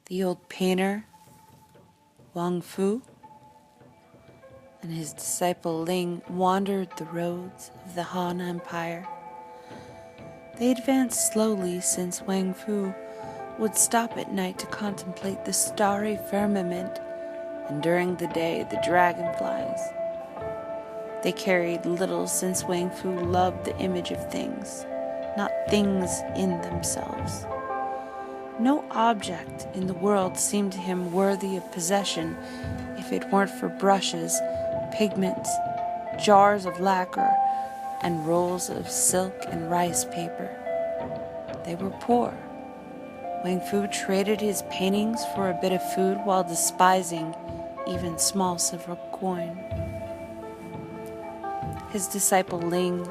The old painter, Wang-Fô, and his disciple Ling wandered the roads of the Han Empire. They advanced slowly, since Wang-Fô would stop at night to contemplate the starry firmament, and during the day the dragonflies. They carried little, since Wang-Fô loved the image of things, not things in themselves. No object in the world seemed to him worthy of possession if it weren't for brushes, pigments, jars of lacquer, and rolls of silk and rice paper. They were poor. Wang-Fô traded his paintings for a bit of food while despising even small silver coin. His disciple Ling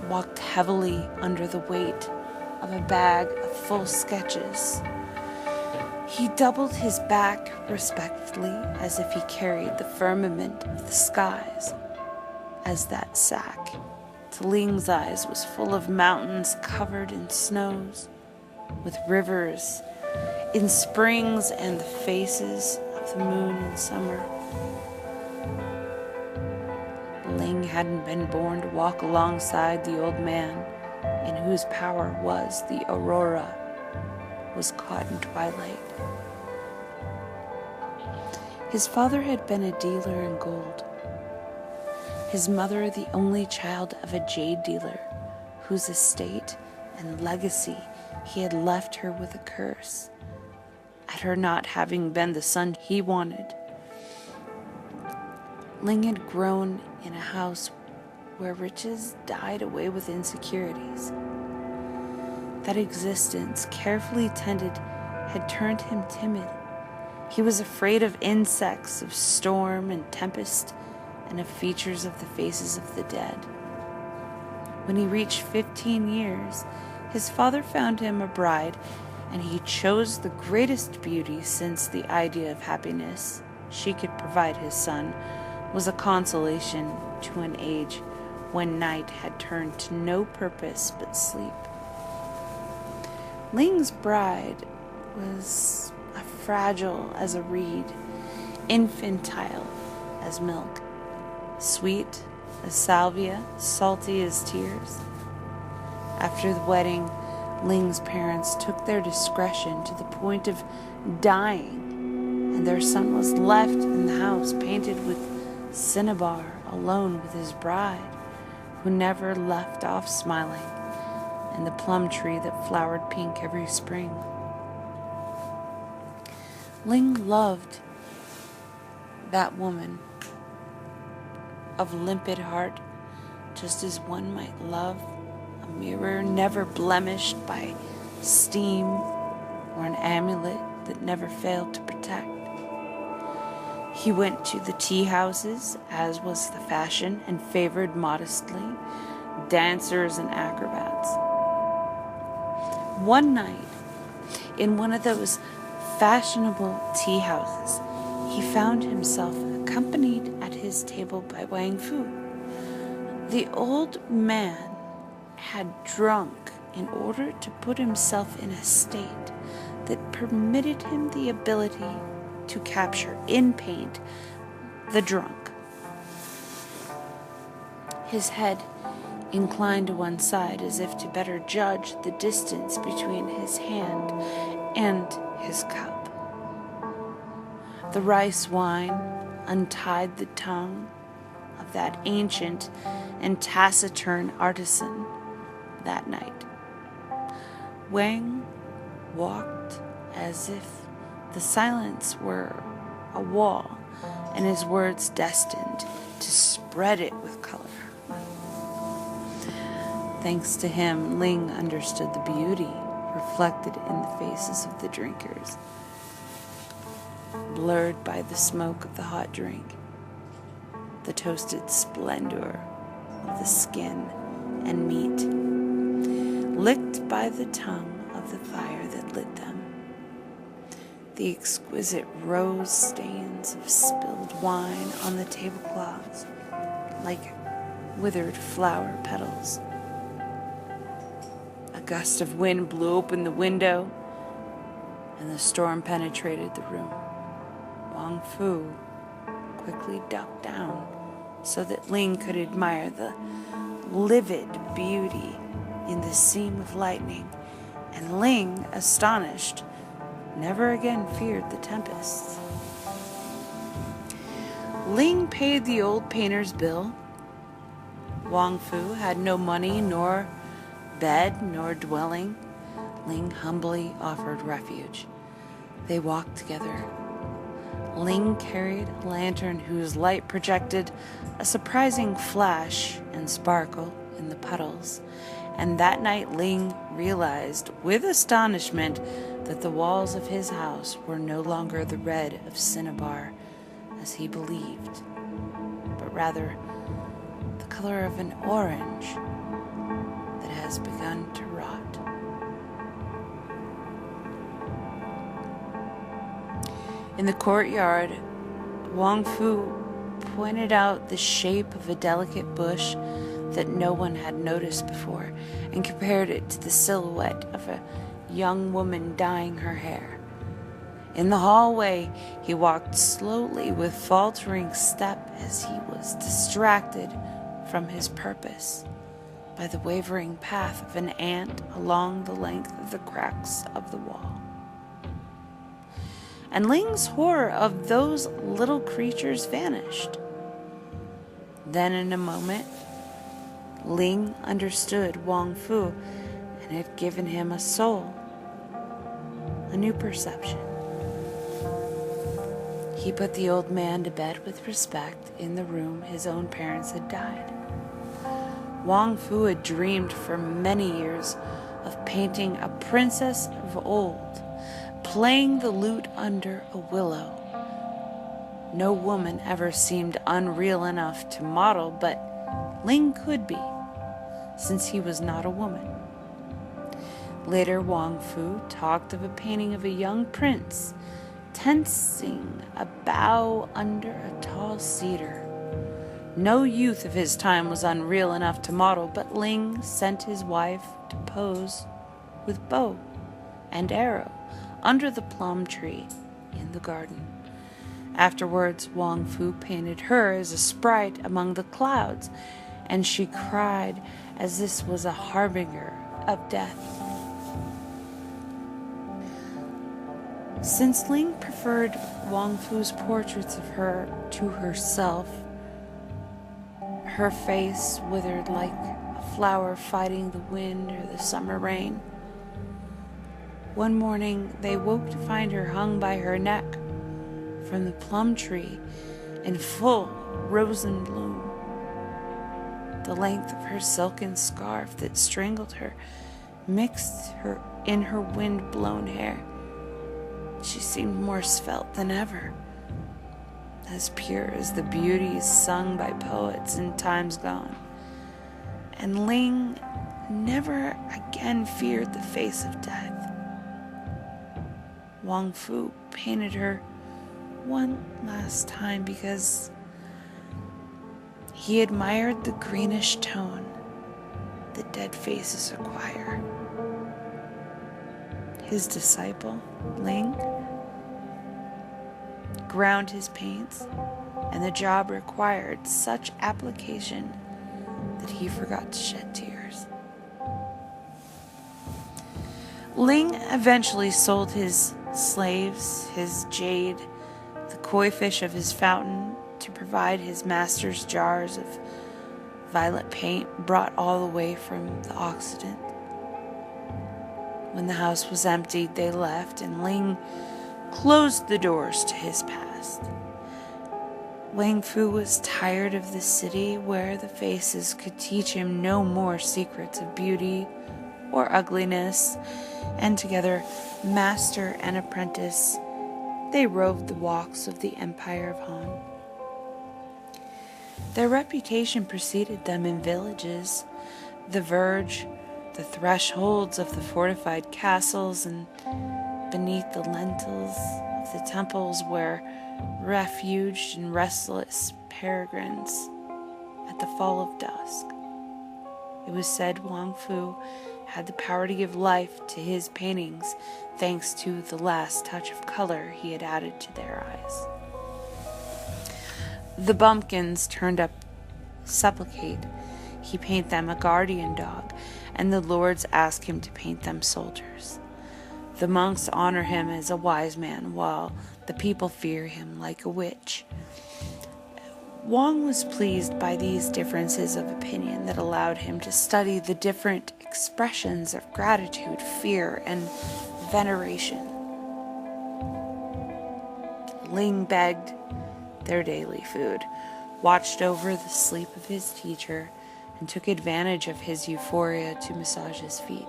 walked heavily under the weight of a bag of full sketches. He doubled his back respectfully, as if he carried the firmament of the skies, as that sack, to Ling's eyes, was full of mountains covered in snows, with rivers in springs and the faces of the moon in summer. Ling hadn't been born to walk alongside the old man, in whose power was the aurora, was caught in twilight. His father had been a dealer in gold. His mother the only child of a jade dealer, whose estate and legacy he had left her with a curse, at her not having been the son he wanted. Ling had grown in a house where riches died away with insecurities. That existence, carefully tended, had turned him timid. He was afraid of insects, of storm and tempest, and of features of the faces of the dead. When he reached 15 years, his father found him a bride, and he chose the greatest beauty, since the idea of happiness she could provide his son was a consolation to an age when night had turned to no purpose but sleep. Ling's bride was fragile as a reed, infantile as milk, sweet as salvia, salty as tears. After the wedding, Ling's parents took their discretion to the point of dying, and their son was left in the house painted with cinnabar, alone with his bride, who never left off smiling, and the plum tree that flowered pink every spring. Ling loved that woman of limpid heart, just as one might love a mirror never blemished by steam, or an amulet that never failed to protect. He went to the tea houses, as was the fashion, and favored modestly dancers and acrobats. One night, in one of those fashionable tea houses, he found himself accompanied at his table by Wang-Fô. The old man had drunk in order to put himself in a state that permitted him the ability to capture in paint the drunk. His head inclined to one side, as if to better judge the distance between his hand and his cup. The rice wine untied the tongue of that ancient and taciturn artisan that night. Wang walked as if the silence were a wall, and his words destined to spread it with color. Thanks to him, Ling understood the beauty reflected in the faces of the drinkers, blurred by the smoke of the hot drink, the toasted splendor of the skin and meat, licked by the tongue of the fire that lit them, the exquisite rose stains of spilled wine on the tablecloths like withered flower petals. A gust of wind blew open the window, and the storm penetrated the room. Wang-Fô quickly ducked down so that Ling could admire the livid beauty in the seam of lightning, and Ling, astonished, never again feared the tempests. Ling paid the old painter's bill. Wang-Fô had no money, nor bed, nor dwelling. Ling humbly offered refuge. They walked together. Ling carried a lantern whose light projected a surprising flash and sparkle in the puddles, and that night Ling realized with astonishment that the walls of his house were no longer the red of cinnabar, as he believed, but rather the color of an orange that has begun to rot. In the courtyard, Wang-Fô pointed out the shape of a delicate bush that no one had noticed before and compared it to the silhouette of a young woman dyeing her hair. In the hallway, he walked slowly with faltering step as he was distracted from his purpose by the wavering path of an ant along the length of the cracks of the wall. And Ling's horror of those little creatures vanished. Then in a moment, Ling understood Wang-Fô and had given him a soul, a new perception. He put the old man to bed with respect in the room his own parents had died. Wang-Fô had dreamed for many years of painting a princess of old, playing the lute under a willow. No woman ever seemed unreal enough to model, but Ling could be, since he was not a woman. Later, Wang-Fô talked of a painting of a young prince tensing a bough under a tall cedar. No youth of his time was unreal enough to model, but Ling sent his wife to pose with bow and arrow under the plum tree in the garden. Afterwards, Wang-Fô painted her as a sprite among the clouds, and she cried as this was a harbinger of death. Since Ling preferred Wang-Fô's portraits of her to herself, her face withered like a flower fighting the wind or the summer rain. One morning, they woke to find her hung by her neck from the plum tree in full rosen bloom. The length of her silken scarf that strangled her mixed her in her wind-blown hair. She seemed more svelte than ever, as pure as the beauties sung by poets in times gone. And Ling never again feared the face of death. Wang-Fô painted her one last time because he admired the greenish tone that dead faces acquire. His disciple, Ling, ground his paints, and the job required such application that he forgot to shed tears. Ling eventually sold his slaves, his jade, the koi fish of his fountain, to provide his master's jars of violet paint brought all the way from the Occident. When the house was emptied, they left, and Ling closed the doors to his past. Wang-Fô was tired of the city where the faces could teach him no more secrets of beauty or ugliness, and together, master and apprentice, they roved the walks of the Empire of Han. Their reputation preceded them in villages, the verge, the thresholds of the fortified castles, and beneath the lintels of the temples where refuged and restless peregrines at the fall of dusk. It was said Wang-Fô had the power to give life to his paintings thanks to the last touch of color he had added to their eyes. The bumpkins turned up supplicate. He paint them a guardian dog, and the lords ask him to paint them soldiers. The monks honor him as a wise man, while the people fear him like a witch. Wang was pleased by these differences of opinion that allowed him to study the different expressions of gratitude, fear, and veneration. Ling begged their daily food, watched over the sleep of his teacher, and took advantage of his euphoria to massage his feet.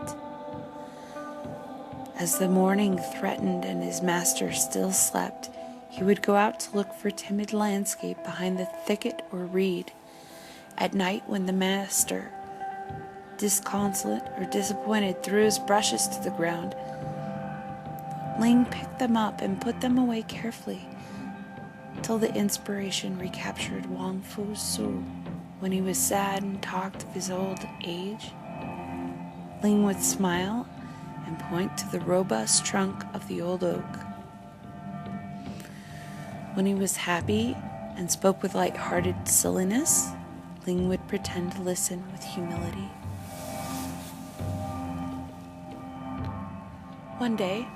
As the morning threatened and his master still slept, he would go out to look for timid landscape behind the thicket or reed. At night, when the master, disconsolate or disappointed, threw his brushes to the ground, Ling picked them up and put them away carefully, till the inspiration recaptured Wang-Fô's soul. When he was sad and talked of his old age, Ling would smile and point to the robust trunk of the old oak. When he was happy and spoke with light-hearted silliness, Ling would pretend to listen with humility. One day,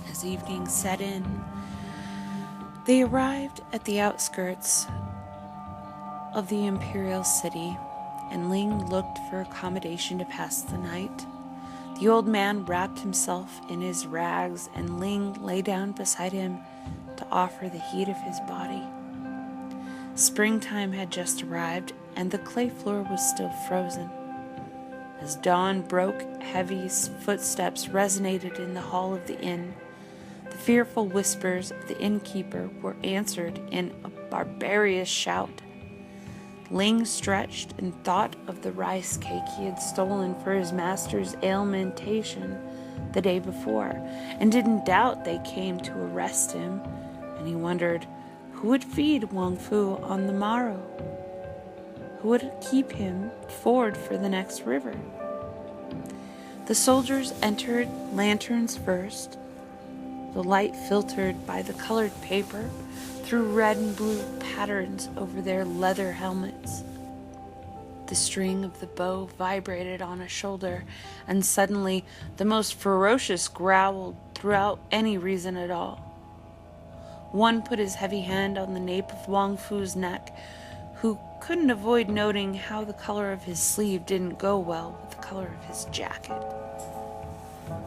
as evening set in, they arrived at the outskirts of the imperial city, and Ling looked for accommodation to pass the night. The old man wrapped himself in his rags, and Ling lay down beside him to offer the heat of his body. Springtime had just arrived, and the clay floor was still frozen. As dawn broke, heavy footsteps resonated in the hall of the inn. The fearful whispers of the innkeeper were answered in a barbarous shout. Ling stretched and thought of the rice cake he had stolen for his master's alimentation the day before, and didn't doubt they came to arrest him, and he wondered who would feed Wang-Fô on the morrow, who would keep him ford for the next river. The soldiers entered, lanterns first. The light filtered by the colored paper threw red and blue patterns over their leather helmets. The string of the bow vibrated on a shoulder, and suddenly the most ferocious growled without any reason at all. One put his heavy hand on the nape of Wang-Fô's neck, who couldn't avoid noting how the color of his sleeve didn't go well with the color of his jacket.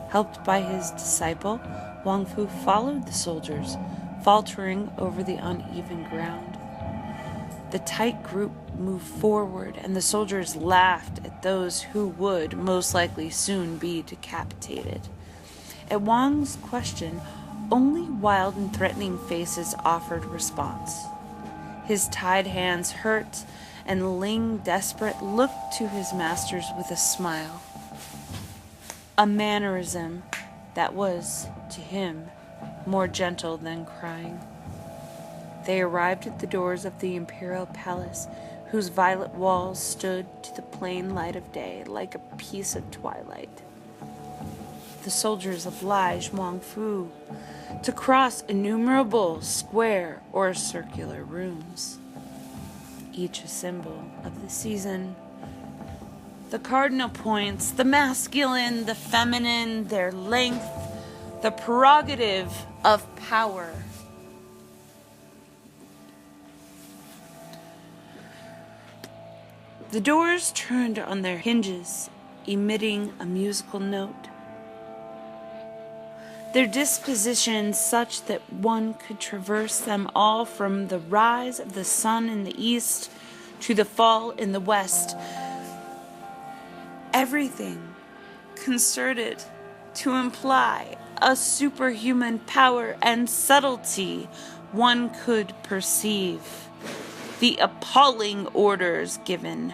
Helped by his disciple, Wang-Fô followed the soldiers, faltering over the uneven ground. The tight group moved forward, and the soldiers laughed at those who would most likely soon be decapitated. At Wang's question, only wild and threatening faces offered response. His tied hands hurt, and Ling, desperate, looked to his masters with a smile. A mannerism that was, to him, more gentle than crying. They arrived at the doors of the imperial palace, whose violet walls stood to the plain light of day like a piece of twilight. The soldiers obliged Wang-Fô to cross innumerable square or circular rooms, each a symbol of the season. The cardinal points, the masculine, the feminine, their length, the prerogative of power. The doors turned on their hinges, emitting a musical note. Their disposition such that one could traverse them all from the rise of the sun in the east to the fall in the west. Everything concerted to imply a superhuman power and subtlety one could perceive. The appalling orders given,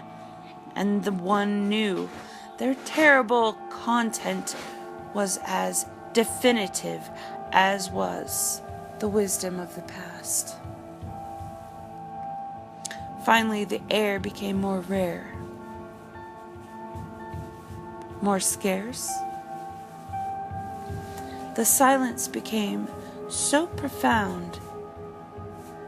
and the one knew their terrible content was as definitive as was the wisdom of the past. Finally, the air became more rare. more scarce. The silence became so profound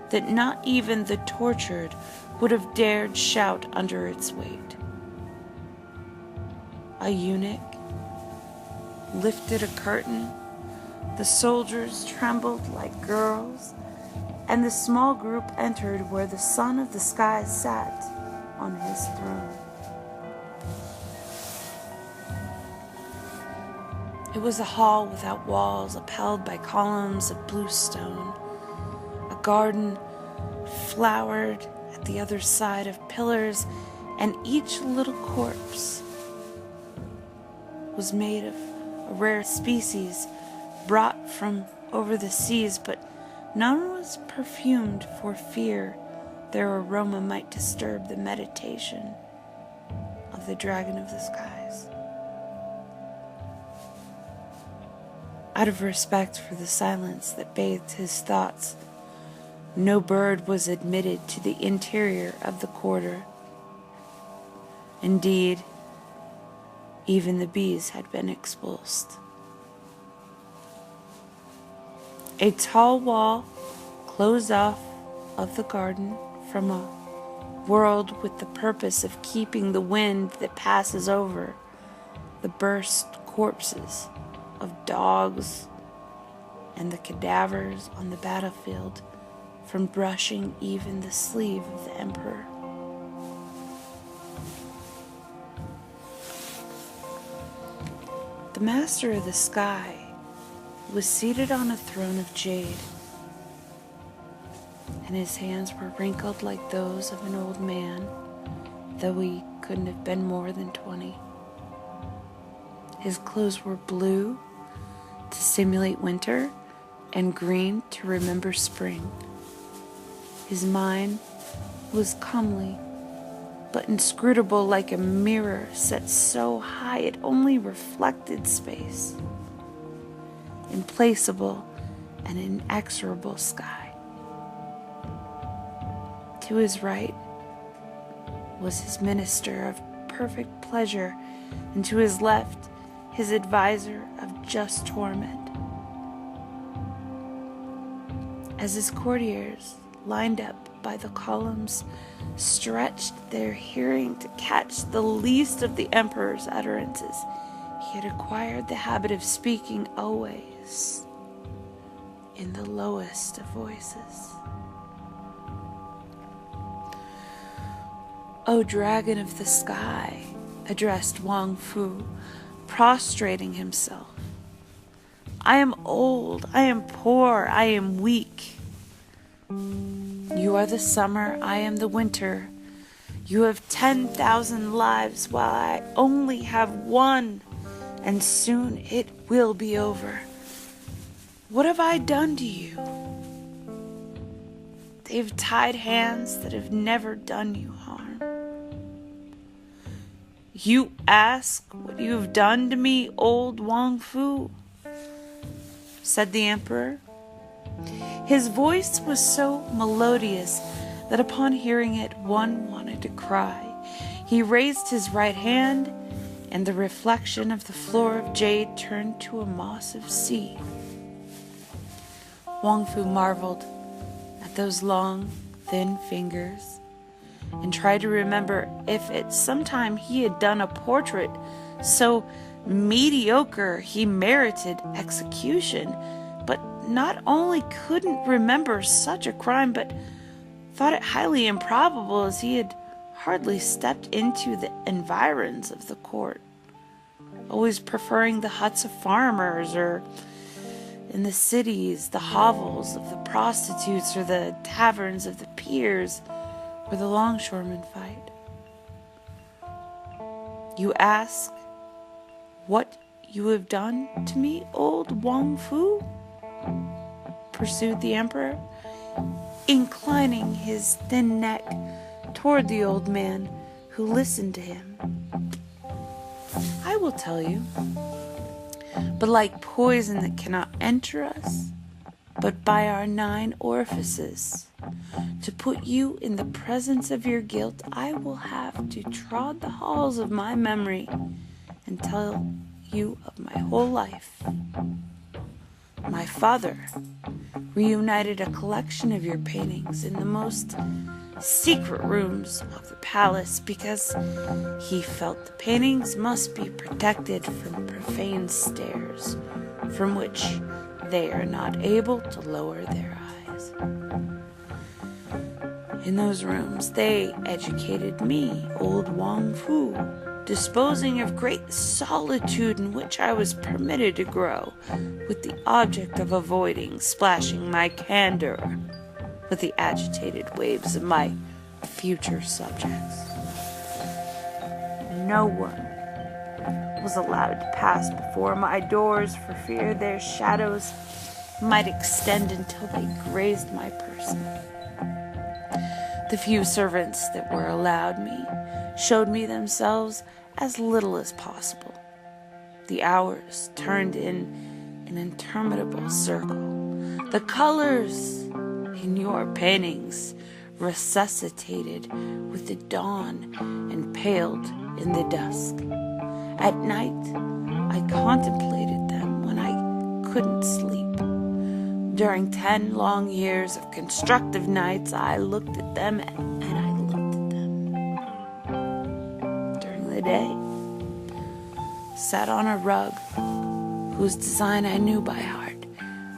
that not even the tortured would have dared shout under its weight. A eunuch lifted a curtain, the soldiers trembled like girls, and the small group entered where the son of the sky sat on his throne. It was a hall without walls, upheld by columns of blue stone. A garden flowered at the other side of pillars, and each little corpse was made of a rare species brought from over the seas, but none was perfumed for fear their aroma might disturb the meditation of the dragon of the skies. Out of respect for the silence that bathed his thoughts, no bird was admitted to the interior of the quarter. Indeed, even the bees had been expulsed. A tall wall closed off of the garden from a world with the purpose of keeping the wind that passes over the burst corpses of dogs and the cadavers on the battlefield from brushing even the sleeve of the emperor. The master of the sky was seated on a throne of jade, and his hands were wrinkled like those of an old man, though he couldn't have been more than 20. His clothes were blue to simulate winter and green to remember spring. His mind was comely but inscrutable, like a mirror set so high it only reflected space. Implacable and inexorable sky. To his right was his minister of perfect pleasure, and to his left his advisor of just torment. As his courtiers lined up by the columns stretched their hearing to catch the least of the emperor's utterances, he had acquired the habit of speaking always in the lowest of voices. "O dragon of the sky," addressed Wang-Fô, prostrating himself. "I am old, I am poor, I am weak. You are the summer, I am the winter. You have 10,000 lives while I only have one, and soon it will be over. What have I done to you? They've tied hands that have never done you harm. You ask what you have done to me, old Wang-Fô," said the emperor. His voice was so melodious that upon hearing it one wanted to cry. He raised his right hand, and the reflection of the floor of jade turned to a moss of sea. Wang-Fô marveled at those long, thin fingers, and tried to remember if at some time he had done a portrait so mediocre he merited execution, but not only couldn't remember such a crime, but thought it highly improbable, as he had hardly stepped into the environs of the court, always preferring the huts of farmers, or in the cities, the hovels of the prostitutes, or the taverns of the peers, where the longshoremen fight. You ask what you have done to me, old Wang-Fô? Pursued the emperor, inclining his thin neck toward the old man, who listened to him. I will tell you, but like poison that cannot enter us, but by our 9 orifices, to put you in the presence of your guilt, I will have to trod the halls of my memory and tell you of my whole life. My father reunited a collection of your paintings in the most secret rooms of the palace because he felt the paintings must be protected from profane stares from which they are not able to lower their eyes. In those rooms, they educated me, old Wang-Fô, disposing of great solitude in which I was permitted to grow, with the object of avoiding splashing my candor with the agitated waves of my future subjects. No one was allowed to pass before my doors for fear their shadows might extend until they grazed my person. The few servants that were allowed me showed me themselves as little as possible. The hours turned in an interminable circle. The colors in your paintings resuscitated with the dawn and paled in the dusk. At night, I contemplated them when I couldn't sleep. During 10 long years of constructive nights, I looked at them and I looked at them. During the day, sat on a rug whose design I knew by heart,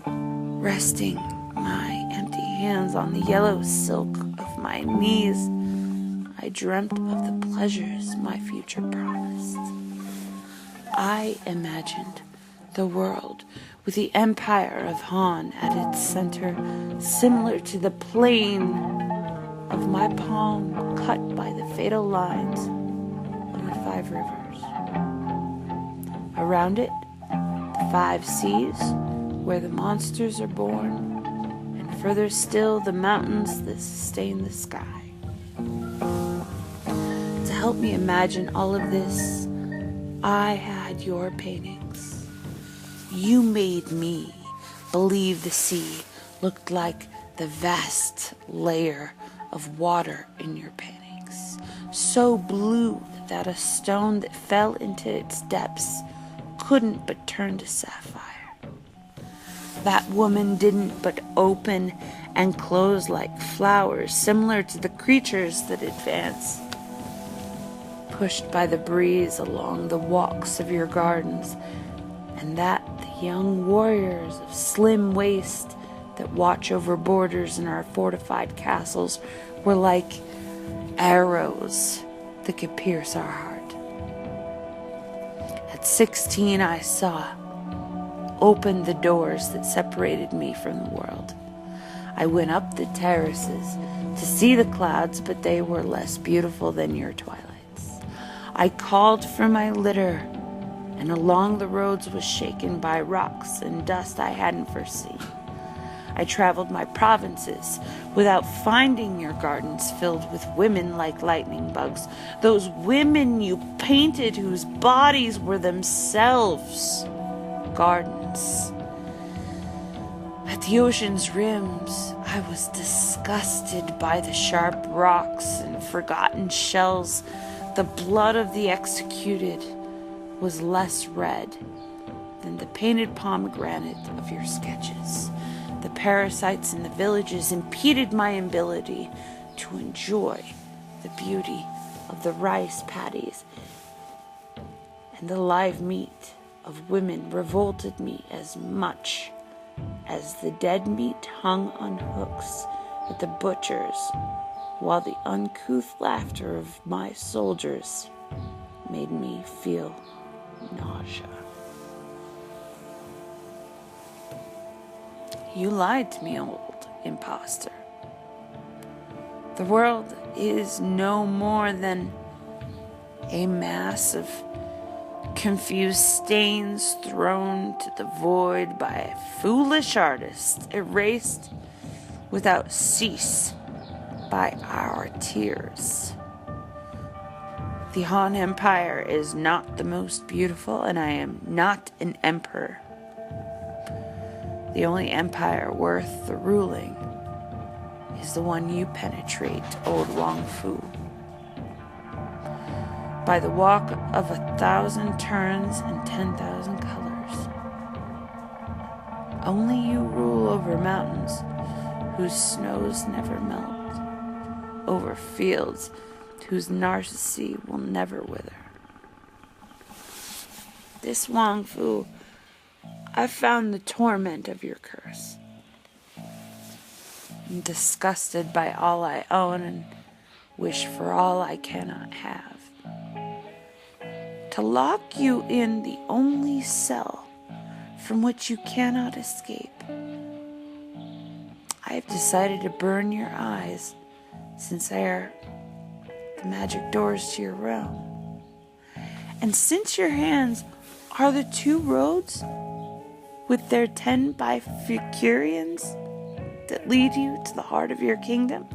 resting my empty hands on the yellow silk of my knees. I dreamt of the pleasures my future promised. I imagined the world with the empire of Han at its center, similar to the plain of my palm cut by the fatal lines of the 5 rivers. Around it, the 5 seas, where the monsters are born, and further still the mountains that sustain the sky. To help me imagine all of this, I had your paintings. You made me believe the sea looked like the vast layer of water in your paintings, so blue that a stone that fell into its depths couldn't but turn to sapphire. That woman didn't but open and close like flowers, similar to the creatures that advance, pushed by the breeze along the walks of your gardens, and that the young warriors of slim waist that watch over borders in our fortified castles were like arrows that could pierce our heart. At 16, I opened the doors that separated me from the world. I went up the terraces to see the clouds, but they were less beautiful than your twilights. I called for my litter, and along the roads was shaken by rocks and dust I hadn't foreseen. I traveled my provinces without finding your gardens filled with women like lightning bugs, those women you painted whose bodies were themselves gardens. At the ocean's rims, I was disgusted by the sharp rocks and forgotten shells. The blood of the executed was less red than the painted pomegranate of your sketches. The parasites in the villages impeded my ability to enjoy the beauty of the rice paddies, and the live meat of women revolted me as much as the dead meat hung on hooks at the butchers, while the uncouth laughter of my soldiers made me feel nausea. You lied to me, old impostor. The world is no more than a mass of confused stains thrown to the void by a foolish artist, erased without cease by our tears. The Han Empire is not the most beautiful, and I am not an emperor. The only empire worth the ruling is the one you penetrate, old Wang-Fô. by the walk of 1,000 turns and 10,000 colors. Only you rule over mountains whose snows never melt, over fields whose narcissi will never wither. This Wang-Fô, I've found the torment of your curse. I'm disgusted by all I own and wish for all I cannot have. To lock you in the only cell from which you cannot escape, I have decided to burn your eyes, since they are the magic doors to your realm. And since your hands are the 2 roads with their 10 bifurcations that lead you to the heart of your kingdom,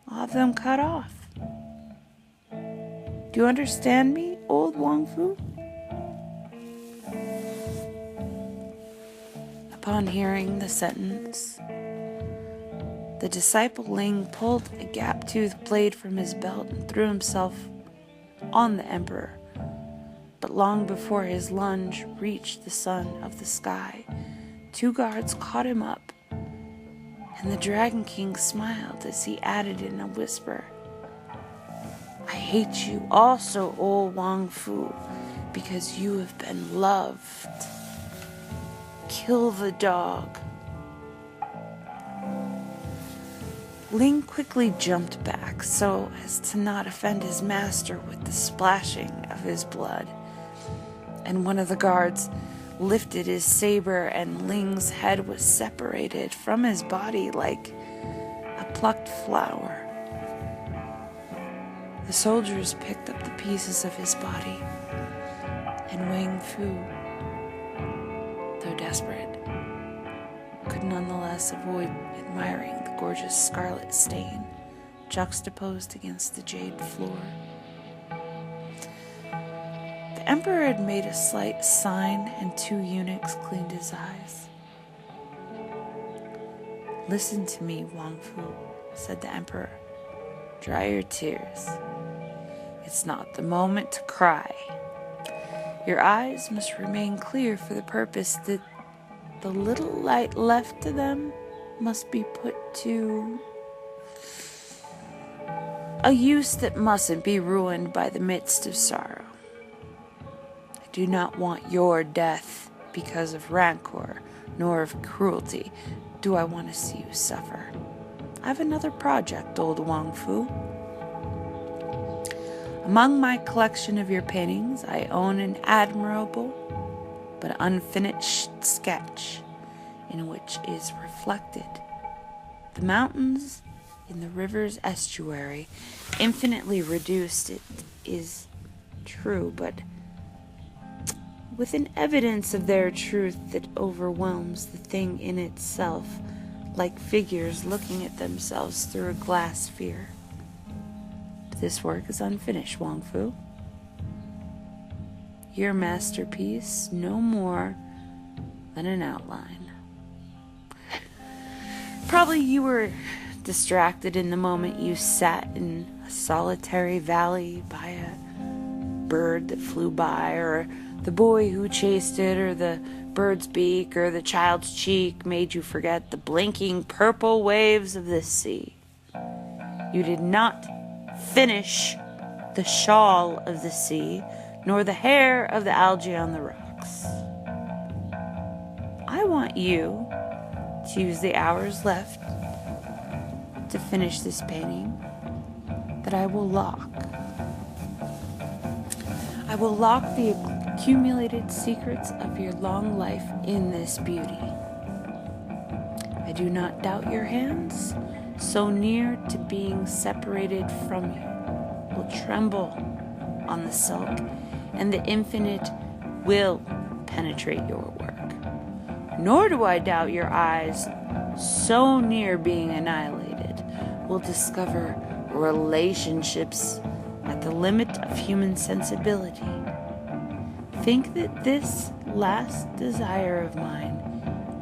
I'll have them cut off. Do you understand me, old Wang-Fô? Upon hearing the sentence, the disciple Ling pulled a gap-toothed blade from his belt and threw himself on the emperor. But long before his lunge reached the sun of the sky, 2 guards caught him up, and the Dragon King smiled as he added in a whisper, I hate you also, old Wang-Fô, because you have been loved. Kill the dog. Ling quickly jumped back so as to not offend his master with the splashing of his blood, and one of the guards lifted his saber, and Ling's head was separated from his body like a plucked flower. The soldiers picked up the pieces of his body, and Wang-Fô, though desperate, could nonetheless avoid admiring the gorgeous scarlet stain juxtaposed against the jade floor. The emperor had made a slight sign, and 2 eunuchs cleaned his eyes. Listen to me, Wang-Fô, said the emperor. Dry your tears. It's not the moment to cry. Your eyes must remain clear for the purpose that the little light left to them must be put to a use that mustn't be ruined by the midst of sorrow. I do not want your death because of rancor, nor of cruelty do I want to see you suffer. I have another project, old Wang-Fô. Among my collection of your paintings, I own an admirable but unfinished sketch in which is reflected the mountains in the river's estuary, infinitely reduced, it is true, but with an evidence of their truth that overwhelms the thing in itself, like figures looking at themselves through a glass sphere. This work is unfinished, Wang-Fô. Your masterpiece, no more than an outline. Probably you were distracted in the moment you sat in a solitary valley by a bird that flew by, or the boy who chased it, or the bird's beak, or the child's cheek made you forget the blinking purple waves of the sea. You did not finish the shawl of the sea, nor the hair of the algae on the rocks. I want you to use the hours left to finish this painting that I will lock. I will lock the accumulated secrets of your long life in this beauty. I do not doubt your hands, so near to being separated from you, will tremble on the silk, and the infinite will penetrate your work. Nor do I doubt your eyes, so near being annihilated, will discover relationships at the limit of human sensibility. Think that this last desire of mine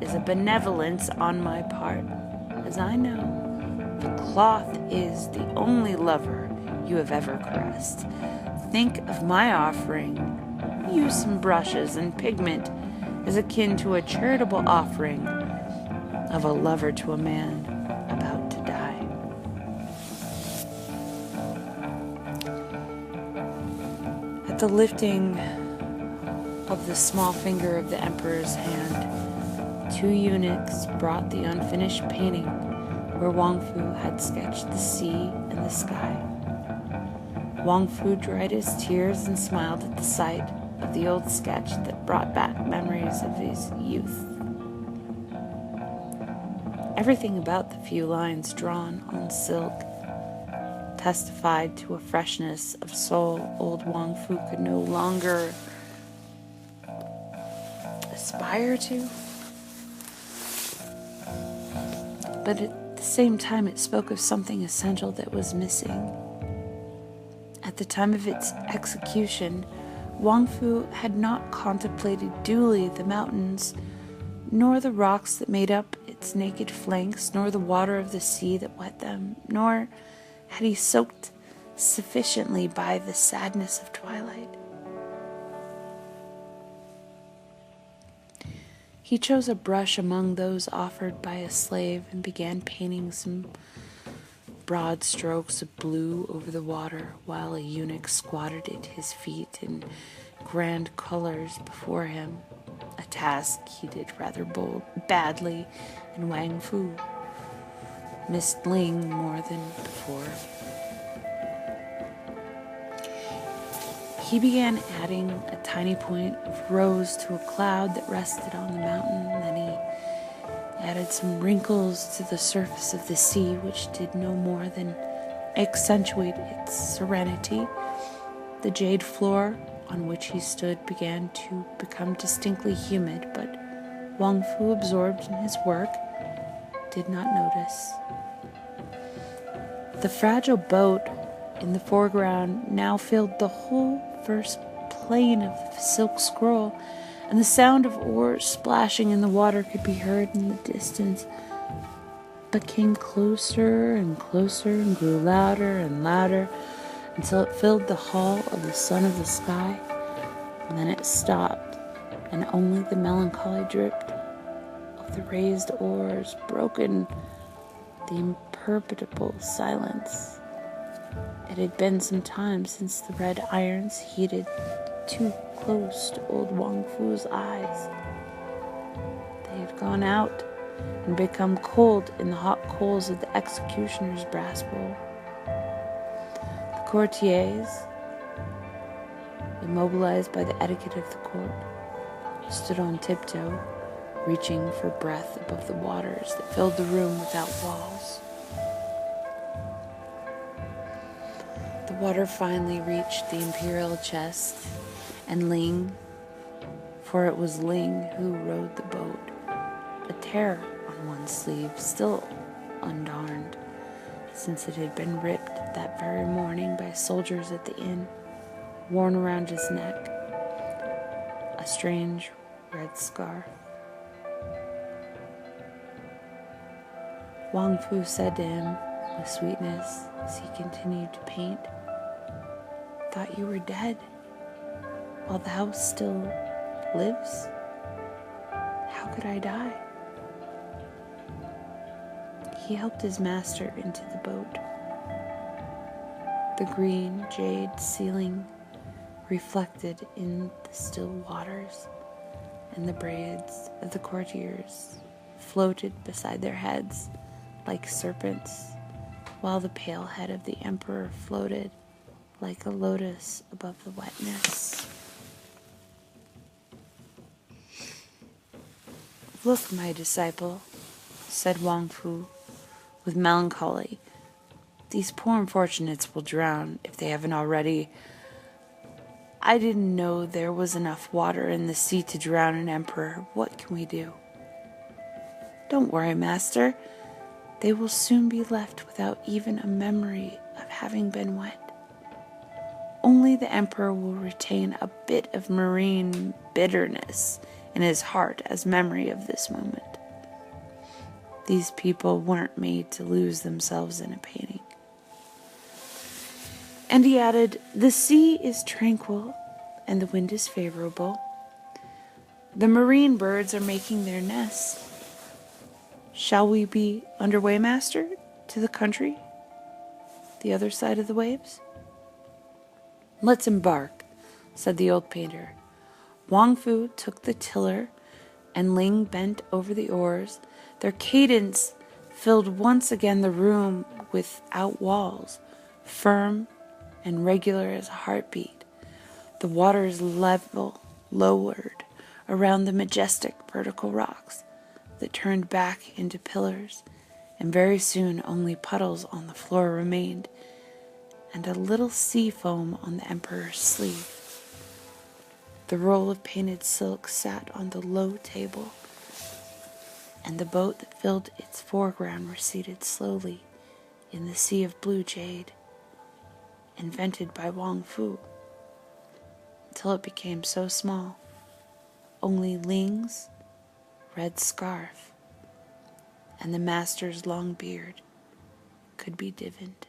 is a benevolence on my part, as I know the cloth is the only lover you have ever caressed. think of my offering. Use some brushes and pigment is akin to a charitable offering of a lover to a man about to die. At the lifting of the small finger of the emperor's hand, 2 eunuchs brought the unfinished painting where Wang-Fô had sketched the sea and the sky. Wang-Fô dried his tears and smiled at the sight of the old sketch that brought back memories of his youth. Everything about the few lines drawn on silk testified to a freshness of soul old Wang-Fô could no longer aspire to. But at the same time, it spoke of something essential that was missing. At the time of its execution, Wang-Fô had not contemplated duly the mountains, nor the rocks that made up its naked flanks, nor the water of the sea that wet them, nor had he soaked sufficiently by the sadness of twilight. He chose a brush among those offered by a slave and began painting some broad strokes of blue over the water, while a eunuch squatted at his feet in grand colors before him, a task he did rather badly, and Wang-Fô missed Ling more than before. He began adding a tiny point of rose to a cloud that rested on the mountain. Then he added some wrinkles to the surface of the sea, which did no more than accentuate its serenity. The jade floor on which he stood began to become distinctly humid, but Wang-Fô, absorbed in his work, did not notice. The fragile boat in the foreground now filled the whole first plane of the silk scroll, and the sound of oars splashing in the water could be heard in the distance, but came closer and closer and grew louder and louder until it filled the hall of the Son of the Sky, and then it stopped, and only the melancholy drip of the raised oars broken the imperturbable silence. It had been some time since the red irons heated too close to old Wang-Fô's eyes. They had gone out and become cold in the hot coals of the executioner's brass bowl. The courtiers, immobilized by the etiquette of the court, stood on tiptoe, reaching for breath above the waters that filled the room without walls. The water finally reached the imperial chest, and Ling, for it was Ling who rowed the boat, a tear on one sleeve, still undarned, since it had been ripped that very morning by soldiers at the inn, worn around his neck, a strange red scar. Wang-Fô said to him with sweetness as he continued to paint, "Thought you were dead, while the house still lives? How could I die?" He helped his master into the boat. The green jade ceiling reflected in the still waters, and the braids of the courtiers floated beside their heads like serpents, while the pale head of the emperor floated like a lotus above the wetness. "Look, my disciple," said Wang-Fô with melancholy. "These poor unfortunates will drown if they haven't already. I didn't know there was enough water in the sea to drown an emperor. What can we do?" "Don't worry, master. They will soon be left without even a memory of having been wet. Only the emperor will retain a bit of marine bitterness in his heart as memory of this moment. These people weren't made to lose themselves in a painting." And he added, "The sea is tranquil and the wind is favorable. The marine birds are making their nests. Shall we be underway, master, to the country, the other side of the waves?" "Let's embark," said the old painter. Wang-Fô took the tiller, and Ling bent over the oars. Their cadence filled once again the room without walls, firm and regular as a heartbeat. The water's level lowered around the majestic vertical rocks that turned back into pillars, and very soon only puddles on the floor remained, and a little sea foam on the emperor's sleeve. The roll of painted silk sat on the low table, and the boat that filled its foreground receded slowly in the sea of blue jade, invented by Wang-Fô, until it became so small, only Ling's red scarf and the master's long beard could be divined.